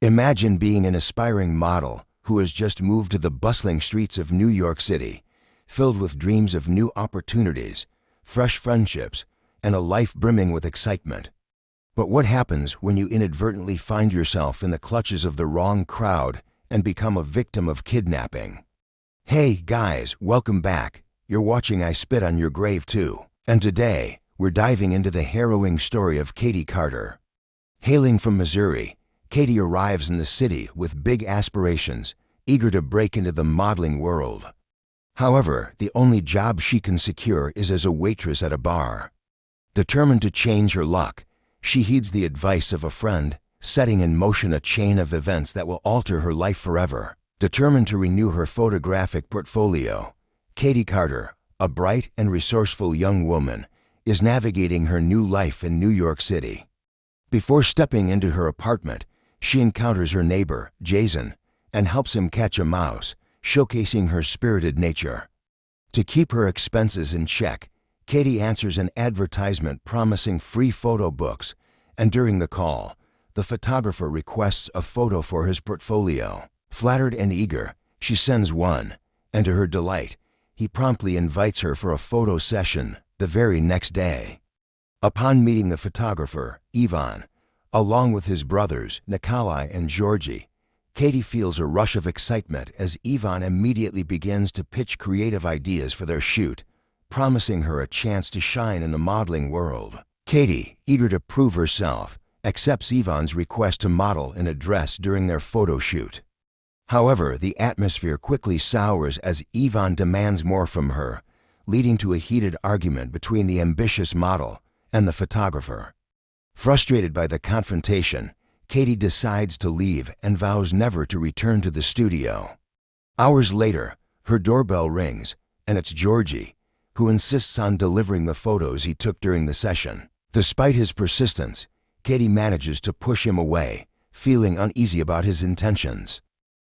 Imagine being an aspiring model who has just moved to the bustling streets of New York City, filled with dreams of new opportunities, fresh friendships, and a life brimming with excitement. But what happens when you inadvertently find yourself in the clutches of the wrong crowd and become a victim of kidnapping? Hey guys, welcome back. You're watching I Spit on Your Grave too. And today, we're diving into the harrowing story of Katie Carter. Hailing from Missouri, Katie arrives in the city with big aspirations, eager to break into the modeling world. However, the only job she can secure is as a waitress at a bar. Determined to change her luck, she heeds the advice of a friend, setting in motion a chain of events that will alter her life forever. Determined to renew her photographic portfolio, Katie Carter, a bright and resourceful young woman, is navigating her new life in New York City. Before stepping into her apartment, she encounters her neighbor, Jason, and helps him catch a mouse, showcasing her spirited nature. To keep her expenses in check, Katie answers an advertisement promising free photo books, and during the call, the photographer requests a photo for his portfolio. Flattered and eager, she sends one, and to her delight, he promptly invites her for a photo session the very next day. Upon meeting the photographer, Ivan, along with his brothers, Nikolai and Georgie, Katie feels a rush of excitement as Ivan immediately begins to pitch creative ideas for their shoot, promising her a chance to shine in the modeling world. Katie, eager to prove herself, accepts Ivan's request to model in a dress during their photo shoot. However, the atmosphere quickly sours as Ivan demands more from her, leading to a heated argument between the ambitious model and the photographer. Frustrated by the confrontation, Katie decides to leave and vows never to return to the studio. Hours later, her doorbell rings, and it's Georgie, who insists on delivering the photos he took during the session. Despite his persistence, Katie manages to push him away, feeling uneasy about his intentions.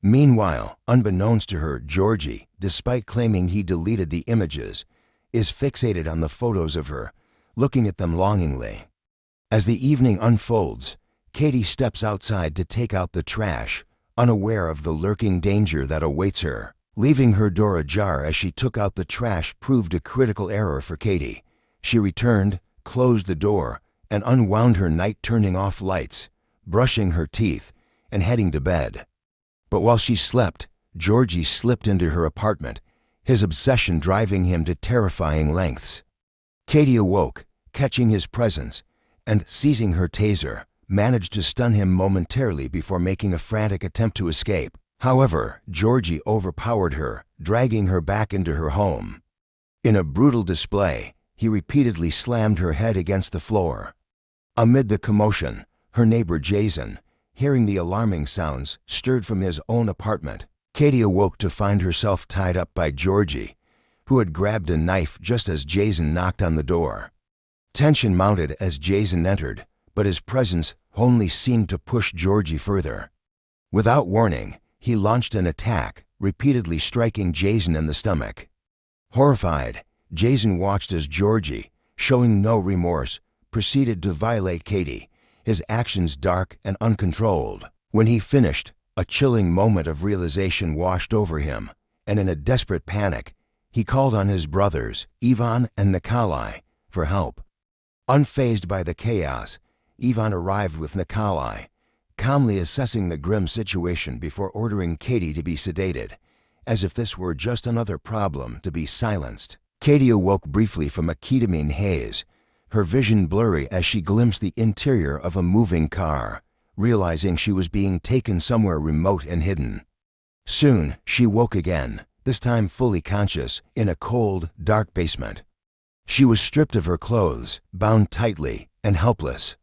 Meanwhile, unbeknownst to her, Georgie, despite claiming he deleted the images, is fixated on the photos of her, looking at them longingly. As the evening unfolds, Katie steps outside to take out the trash, unaware of the lurking danger that awaits her. Leaving her door ajar as she took out the trash proved a critical error for Katie. She returned, closed the door, and unwound her night, turning off lights, brushing her teeth, and heading to bed. But while she slept, Georgie slipped into her apartment, his obsession driving him to terrifying lengths. Katie awoke, catching his presence, and, seizing her taser, managed to stun him momentarily before making a frantic attempt to escape. However, Georgie overpowered her, dragging her back into her home. In a brutal display, he repeatedly slammed her head against the floor. Amid the commotion, her neighbor Jason, hearing the alarming sounds, stirred from his own apartment. Katie awoke to find herself tied up by Georgie, who had grabbed a knife just as Jason knocked on the door. Tension mounted as Jason entered, but his presence only seemed to push Georgie further. Without warning, he launched an attack, repeatedly striking Jason in the stomach. Horrified, Jason watched as Georgie, showing no remorse, proceeded to violate Katie, his actions dark and uncontrolled. When he finished, a chilling moment of realization washed over him, and in a desperate panic, he called on his brothers, Ivan and Nikolai, for help. Unfazed by the chaos, Ivan arrived with Nikolai, calmly assessing the grim situation before ordering Katie to be sedated, as if this were just another problem to be silenced. Katie awoke briefly from a ketamine haze, her vision blurry as she glimpsed the interior of a moving car, realizing she was being taken somewhere remote and hidden. Soon, she woke again, this time fully conscious, in a cold, dark basement. She was stripped of her clothes, bound tightly, and helpless.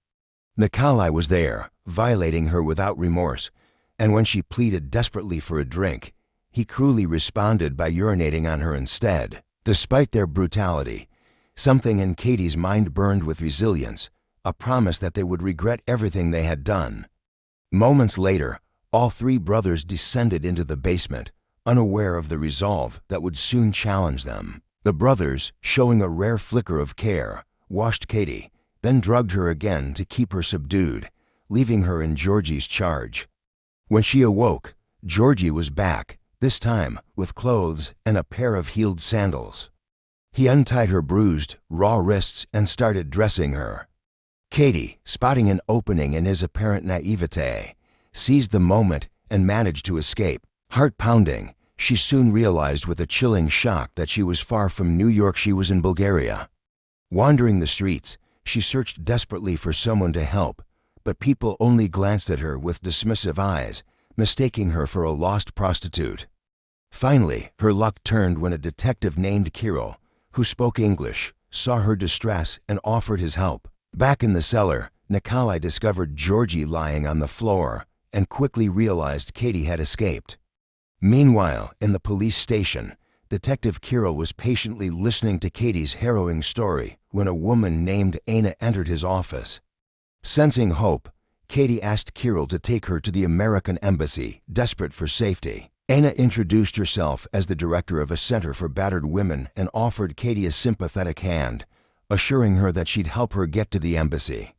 Nikolai was there, violating her without remorse, and when she pleaded desperately for a drink, he cruelly responded by urinating on her instead. Despite their brutality, something in Katie's mind burned with resilience, a promise that they would regret everything they had done. Moments later, all three brothers descended into the basement, unaware of the resolve that would soon challenge them. The brothers, showing a rare flicker of care, washed Katie, then drugged her again to keep her subdued, leaving her in Georgie's charge. When she awoke, Georgie was back, this time with clothes and a pair of heeled sandals. He untied her bruised, raw wrists and started dressing her. Katie, spotting an opening in his apparent naivete, seized the moment and managed to escape. Heart pounding, she soon realized with a chilling shock that she was far from New York. She was in Bulgaria. Wandering the streets, she searched desperately for someone to help, but people only glanced at her with dismissive eyes, mistaking her for a lost prostitute. Finally, her luck turned when a detective named Kirill, who spoke English, saw her distress and offered his help. Back in the cellar, Nikolai discovered Georgie lying on the floor and quickly realized Katie had escaped. Meanwhile, in the police station, Detective Kirill was patiently listening to Katie's harrowing story when a woman named Anna entered his office. Sensing hope, Katie asked Kirill to take her to the American embassy, desperate for safety. Anna introduced herself as the director of a center for battered women and offered Katie a sympathetic hand, assuring her that she'd help her get to the embassy.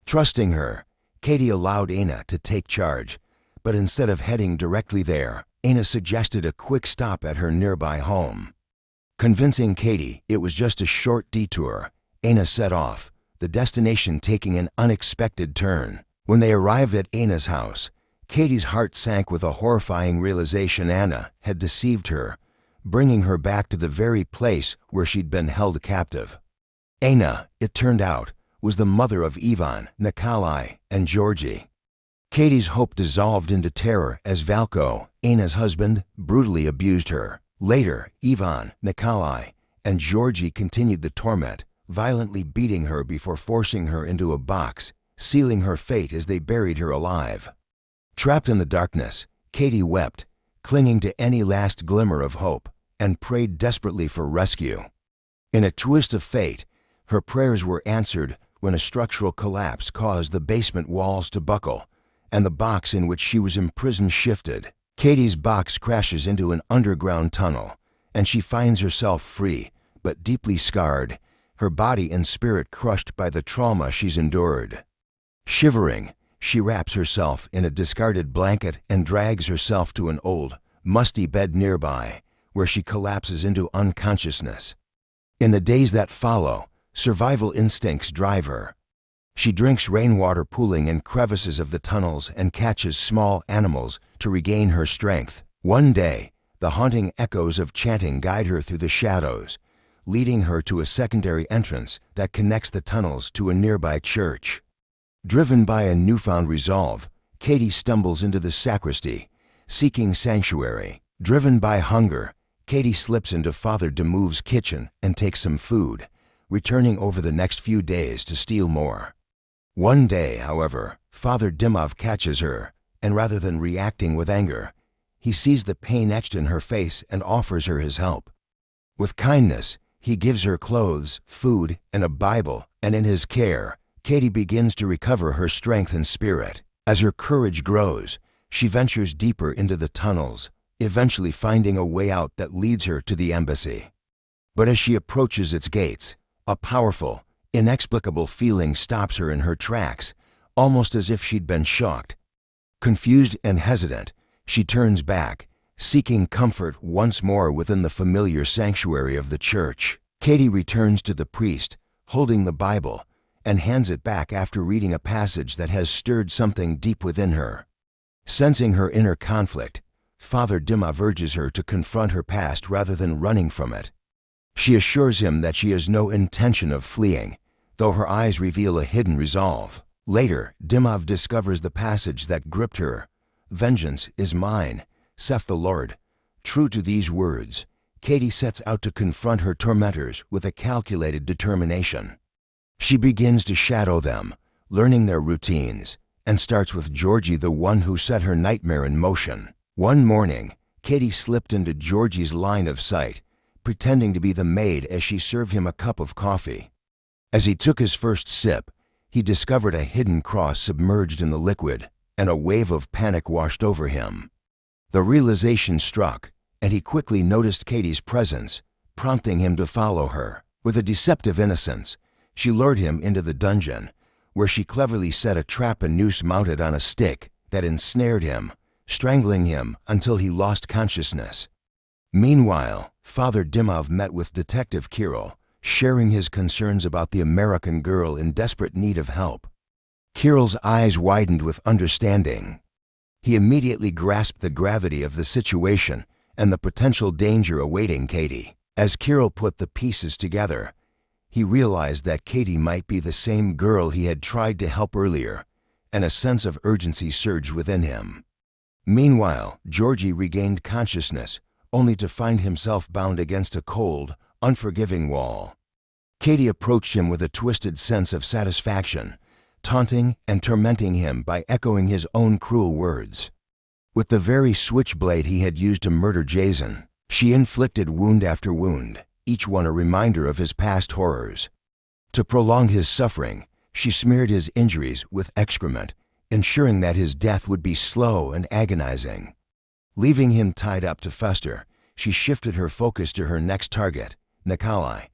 Trusting her, Katie allowed Anna to take charge, but instead of heading directly there, Anna suggested a quick stop at her nearby home. Convincing Katie it was just a short detour, Anna set off, the destination taking an unexpected turn. When they arrived at Anna's house, Katie's heart sank with a horrifying realization. Anna had deceived her, bringing her back to the very place where she'd been held captive. Anna, it turned out, was the mother of Ivan, Nikolai, and Georgie. Katie's hope dissolved into terror as Valko, Anna's husband, brutally abused her. Later, Ivan, Nikolai, and Georgie continued the torment, violently beating her before forcing her into a box, sealing her fate as they buried her alive. Trapped in the darkness, Katie wept, clinging to any last glimmer of hope, and prayed desperately for rescue. In a twist of fate, her prayers were answered when a structural collapse caused the basement walls to buckle, and the box in which she was imprisoned shifted. Katie's box crashes into an underground tunnel, and she finds herself free, but deeply scarred, her body and spirit crushed by the trauma she's endured. Shivering, she wraps herself in a discarded blanket and drags herself to an old, musty bed nearby, where she collapses into unconsciousness. In the days that follow, survival instincts drive her. She drinks rainwater pooling in crevices of the tunnels and catches small animals to regain her strength. One day, the haunting echoes of chanting guide her through the shadows, leading her to a secondary entrance that connects the tunnels to a nearby church. Driven by a newfound resolve, Katie stumbles into the sacristy, seeking sanctuary. Driven by hunger, Katie slips into Father Demouv's kitchen and takes some food, returning over the next few days to steal more. One day, however, Father Dimov catches her, and rather than reacting with anger, he sees the pain etched in her face and offers her his help. With kindness, he gives her clothes, food, and a Bible, and in his care, Katie begins to recover her strength and spirit. As her courage grows, she ventures deeper into the tunnels, eventually finding a way out that leads her to the embassy. But as she approaches its gates, a powerful, inexplicable feeling stops her in her tracks, almost as if she'd been shocked. Confused and hesitant, she turns back, seeking comfort once more within the familiar sanctuary of the church. Katie returns to the priest, holding the Bible, and hands it back after reading a passage that has stirred something deep within her. Sensing her inner conflict, Father Dimov urges her to confront her past rather than running from it. She assures him that she has no intention of fleeing, though her eyes reveal a hidden resolve. Later, Dimov discovers the passage that gripped her. "Vengeance is mine, saith the Lord." True to these words, Katie sets out to confront her tormentors with a calculated determination. She begins to shadow them, learning their routines, and starts with Georgie, the one who set her nightmare in motion. One morning, Katie slipped into Georgie's line of sight, pretending to be the maid as she served him a cup of coffee. As he took his first sip, he discovered a hidden cross submerged in the liquid, and a wave of panic washed over him. The realization struck, and he quickly noticed Katie's presence, prompting him to follow her. With a deceptive innocence, she lured him into the dungeon, where she cleverly set a trap and noose mounted on a stick that ensnared him, strangling him until he lost consciousness. Meanwhile, Father Dimov met with Detective Kirill, sharing his concerns about the American girl in desperate need of help. Kirill's eyes widened with understanding. He immediately grasped the gravity of the situation and the potential danger awaiting Katie. As Kirill put the pieces together, he realized that Katie might be the same girl he had tried to help earlier, and a sense of urgency surged within him. Meanwhile, Georgie regained consciousness, only to find himself bound against a cold, unforgiving wall. Katie approached him with a twisted sense of satisfaction, taunting and tormenting him by echoing his own cruel words. With the very switchblade he had used to murder Jason, she inflicted wound after wound, each one a reminder of his past horrors. To prolong his suffering, she smeared his injuries with excrement, ensuring that his death would be slow and agonizing. Leaving him tied up to fester, she shifted her focus to her next target, Nikolai,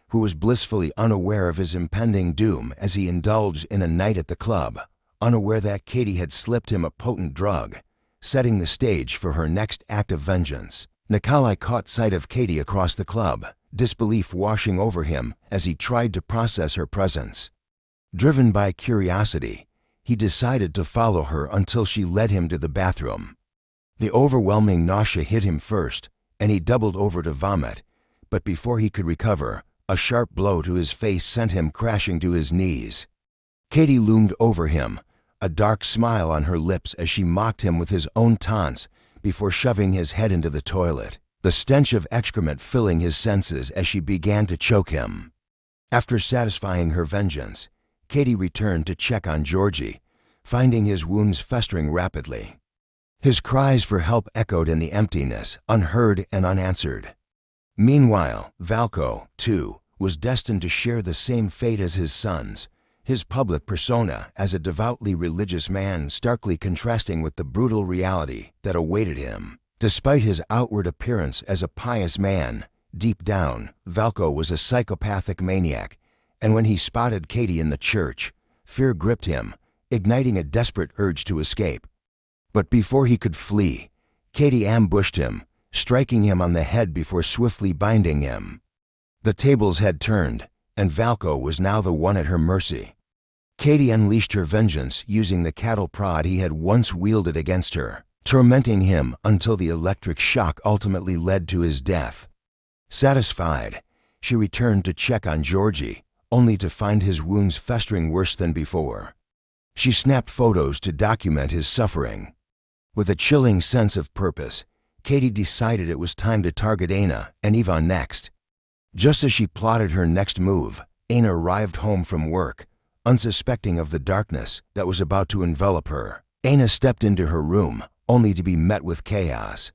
who was blissfully unaware of his impending doom as he indulged in a night at the club, unaware that Katie had slipped him a potent drug, setting the stage for her next act of vengeance. Nikolai caught sight of Katie across the club, disbelief washing over him as he tried to process her presence. Driven by curiosity, he decided to follow her until she led him to the bathroom. The overwhelming nausea hit him first, and he doubled over to vomit, but before he could recover, a sharp blow to his face sent him crashing to his knees. Katie loomed over him, a dark smile on her lips as she mocked him with his own taunts before shoving his head into the toilet, the stench of excrement filling his senses as she began to choke him. After satisfying her vengeance, Katie returned to check on Georgie, finding his wounds festering rapidly. His cries for help echoed in the emptiness, unheard and unanswered. Meanwhile, Valko, too, was destined to share the same fate as his sons, his public persona as a devoutly religious man starkly contrasting with the brutal reality that awaited him. Despite his outward appearance as a pious man, deep down, Valko was a psychopathic maniac, and when he spotted Katie in the church, fear gripped him, igniting a desperate urge to escape. But before he could flee, Katie ambushed him, striking him on the head before swiftly binding him. The tables had turned, and Valko was now the one at her mercy. Katie unleashed her vengeance using the cattle prod he had once wielded against her, tormenting him until the electric shock ultimately led to his death. Satisfied, she returned to check on Georgie, only to find his wounds festering worse than before. She snapped photos to document his suffering. With a chilling sense of purpose, Katie decided it was time to target Anna and Ivan next. Just as she plotted her next move, Anna arrived home from work, unsuspecting of the darkness that was about to envelop her. Anna stepped into her room, only to be met with chaos.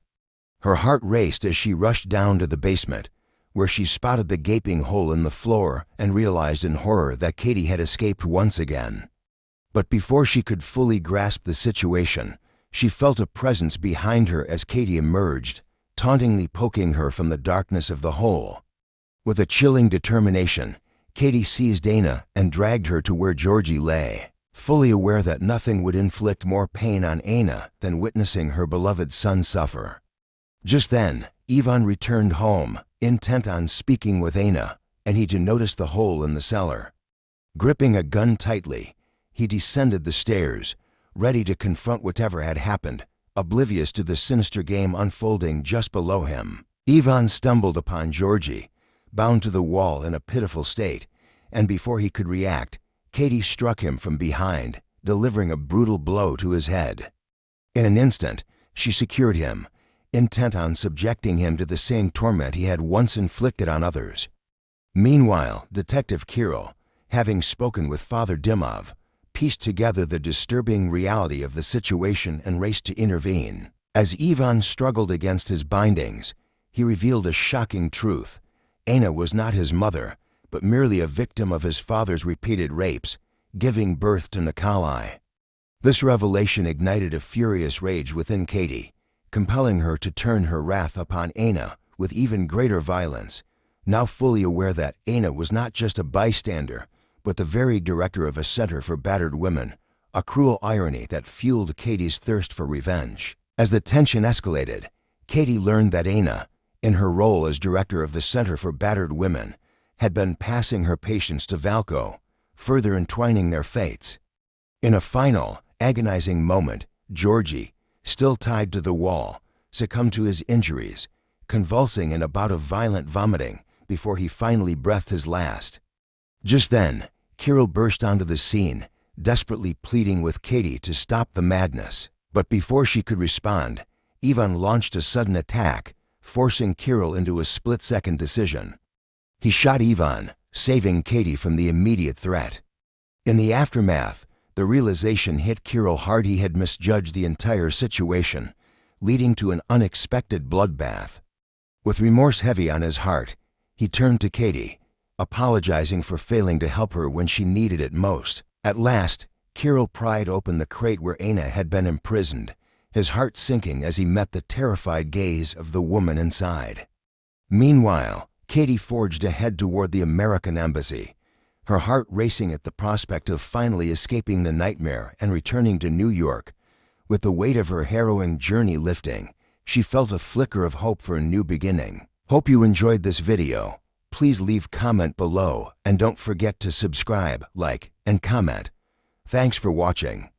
Her heart raced as she rushed down to the basement, where she spotted the gaping hole in the floor and realized in horror that Katie had escaped once again. But before she could fully grasp the situation, she felt a presence behind her as Katie emerged, tauntingly poking her from the darkness of the hole. With a chilling determination, Katie seized Anna and dragged her to where Georgie lay, fully aware that nothing would inflict more pain on Anna than witnessing her beloved son suffer. Just then, Ivan returned home, intent on speaking with Anna, and he too noticed the hole in the cellar. Gripping a gun tightly, he descended the stairs, ready to confront whatever had happened, oblivious to the sinister game unfolding just below him. Ivan stumbled upon Georgie, bound to the wall in a pitiful state, and before he could react, Katie struck him from behind, delivering a brutal blow to his head. In an instant, she secured him, intent on subjecting him to the same torment he had once inflicted on others. Meanwhile, Detective Kirill, having spoken with Father Dimov, pieced together the disturbing reality of the situation and raced to intervene. As Ivan struggled against his bindings, he revealed a shocking truth. Anna was not his mother, but merely a victim of his father's repeated rapes, giving birth to Nikolai. This revelation ignited a furious rage within Katie, compelling her to turn her wrath upon Anna with even greater violence, now fully aware that Anna was not just a bystander, but the very director of a center for battered women, a cruel irony that fueled Katie's thirst for revenge. As the tension escalated, Katie learned that Anna, in her role as director of the Center for Battered Women, had been passing her patients to Valco, further entwining their fates. In a final, agonizing moment, Georgie, still tied to the wall, succumbed to his injuries, convulsing in a bout of violent vomiting before he finally breathed his last. Just then, Kirill burst onto the scene, desperately pleading with Katie to stop the madness. But before she could respond, Ivan launched a sudden attack, forcing Kirill into a split-second decision. He shot Ivan, saving Katie from the immediate threat. In the aftermath, the realization hit Kirill hard. He had misjudged the entire situation, leading to an unexpected bloodbath. With remorse heavy on his heart, he turned to Katie, apologizing for failing to help her when she needed it most. At last, Kirill pried open the crate where Anna had been imprisoned, his heart sinking as he met the terrified gaze of the woman inside. Meanwhile, Katie forged ahead toward the American embassy, her heart racing at the prospect of finally escaping the nightmare and returning to New York. With the weight of her harrowing journey lifting, she felt a flicker of hope for a new beginning. Hope you enjoyed this video. Please leave a comment below and don't forget to subscribe, like, and comment. Thanks for watching.